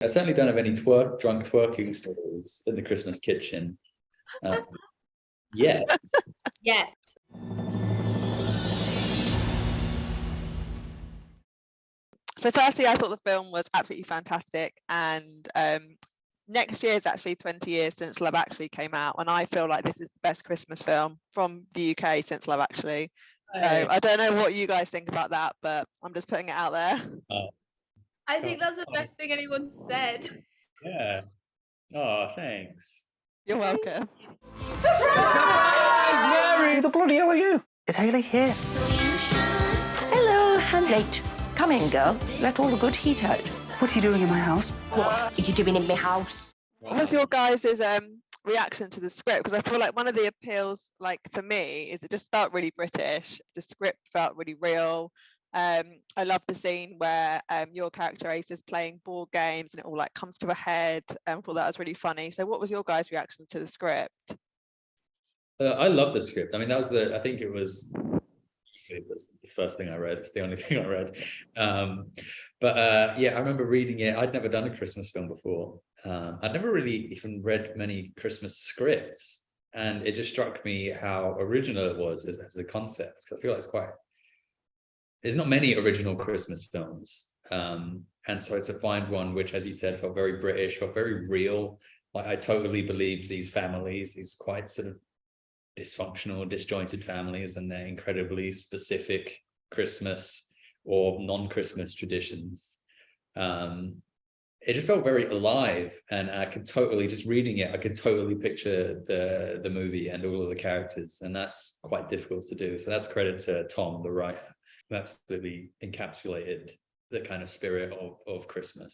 I certainly don't have any drunk twerking stories in the Christmas kitchen. Yet. Yet. So firstly, I thought the film was absolutely fantastic, and next year is actually 20 years since Love Actually came out, and I feel like this is the best Christmas film from the UK since Love Actually. So I don't know what you guys think about that, but I'm just putting it out there. I think that's the best thing anyone's said. Yeah. Oh, thanks. You're welcome. Surprise! Mary! Who the bloody hell are you? Is Hayley here? Hello, I'm late. Come in, girl. Let all the good heat out. What's he doing in my house? What are you doing in my house? What was your guys' reaction to the script? Because I feel like one of the appeals, like for me, is it just felt really British. The script felt really real. I love the scene where your character Ace is playing board games and it all like comes to a head. I thought that was really funny. So what was your guys' reaction to the script? I love the script. I mean, I think it was the first thing I read. It's the only thing I read. Yeah, I remember reading it. I'd never done a Christmas film before. I'd never really even read many Christmas scripts. And it just struck me how original it was as a concept. Because I feel like there's not many original Christmas films. And so to find one which, as you said, felt very British, felt very real. Like I totally believed these families, these quite sort of dysfunctional, disjointed families and their incredibly specific Christmas or non-Christmas traditions. It just felt very alive, and I could totally, just reading it, I could totally picture the movie and all of the characters, and that's quite difficult to do. So that's credit to Tom, the writer, who absolutely encapsulated the kind of spirit of Christmas.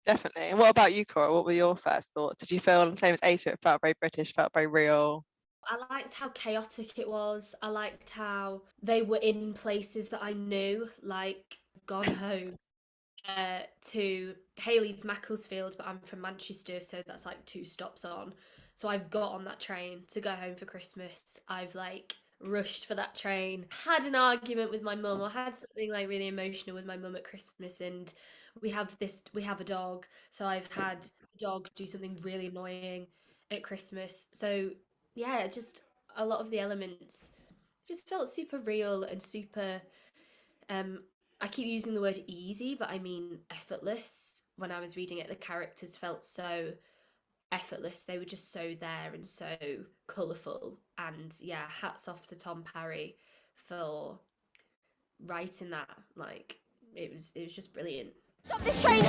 Definitely. And what about you, Cora? What were your first thoughts? Did you feel the same as Asa? It felt very British, felt very real? I liked how chaotic it was. I liked how they were in places that I knew, like Gone Home, to Hayley's Macclesfield, but I'm from Manchester, so that's like 2 stops on. So I've got on that train to go home for Christmas. I've like rushed for that train, had an argument with my mum, or had something like really emotional with my mum at Christmas, and we have a dog, so I've had the dog do something really annoying at Christmas. So yeah, just a lot of the elements just felt super real and super I keep using the word easy, but I mean effortless. When I was reading it, the characters felt so effortless. They were just so there and so colourful. And yeah, hats off to Tom Parry for writing that. Like it was just brilliant. Stop this train!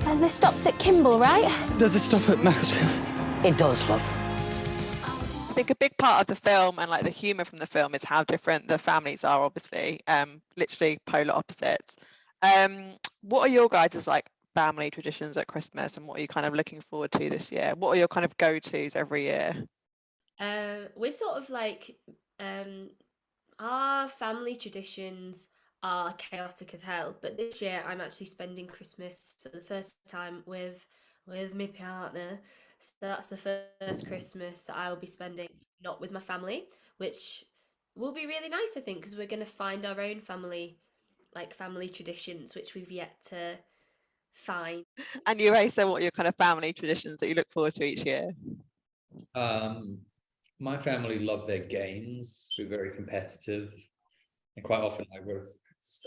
And this stops at Kimble, right? Does it stop at Macclesfield? It does, love. I think a big part of the film and like the humor from the film is how different the families are, obviously, literally polar opposites. What are your guys' like family traditions at Christmas, and what are you kind of looking forward to this year? What are your kind of go-tos every year? We're sort of like our family traditions are chaotic as hell, but this year I'm actually spending Christmas for the first time with my partner. So that's the first Christmas that I'll be spending not with my family, which will be really nice, I think, because we're going to find our own family traditions, which we've yet to find. And you, Asa, what are your kind of family traditions that you look forward to each year? My family love their games. We're very competitive, and quite often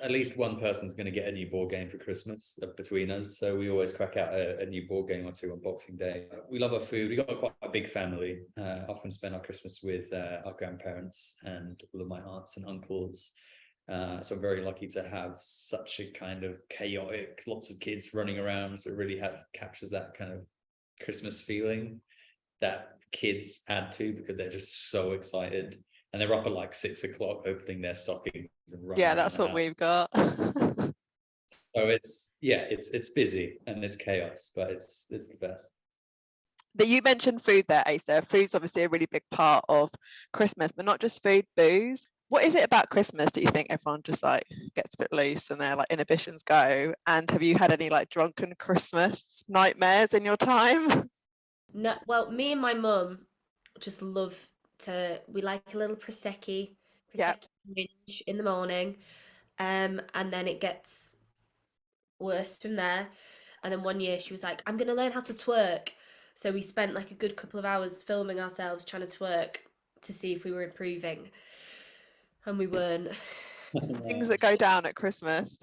at least one person's going to get a new board game for Christmas between us. So we always crack out a new board game or two on Boxing Day. We love our food. We got quite a big family. Often spend our Christmas with our grandparents and all of my aunts and uncles. So I'm very lucky to have such a kind of chaotic, lots of kids running around. So it really captures that kind of Christmas feeling that kids add to, because they're just so excited. And they're up at like 6 o'clock opening their stockings and running. Yeah, that's what we've got. So it's busy and it's chaos, but it's the best. But you mentioned food there, Asa. Food's obviously a really big part of Christmas, but not just food, booze. What is it about Christmas that you think everyone just like gets a bit loose and their like inhibitions go? And have you had any like drunken Christmas nightmares in your time? No, well, me and my mum just love we like a little prosecco Yeah. in the morning, and then it gets worse from there. And then one year she was like, I'm going to learn how to twerk. So we spent like a good couple of hours filming ourselves trying to twerk to see if we were improving. And we weren't. Things that go down at Christmas.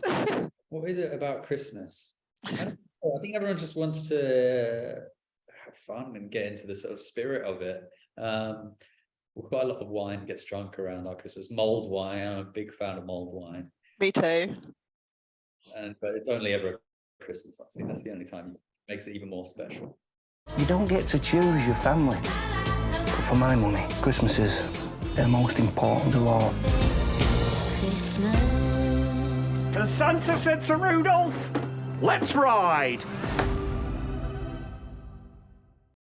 What is it about Christmas? I don't know. I think everyone just wants to have fun and get into the sort of spirit of it. Quite a lot of wine gets drunk around our Christmas. Mulled wine. I'm a big fan of mulled wine. Me too. But it's only ever Christmas. I think that's the only time it makes it even more special. You don't get to choose your family. But for my money, Christmas is the most important of all. And Santa said to Rudolph, let's ride.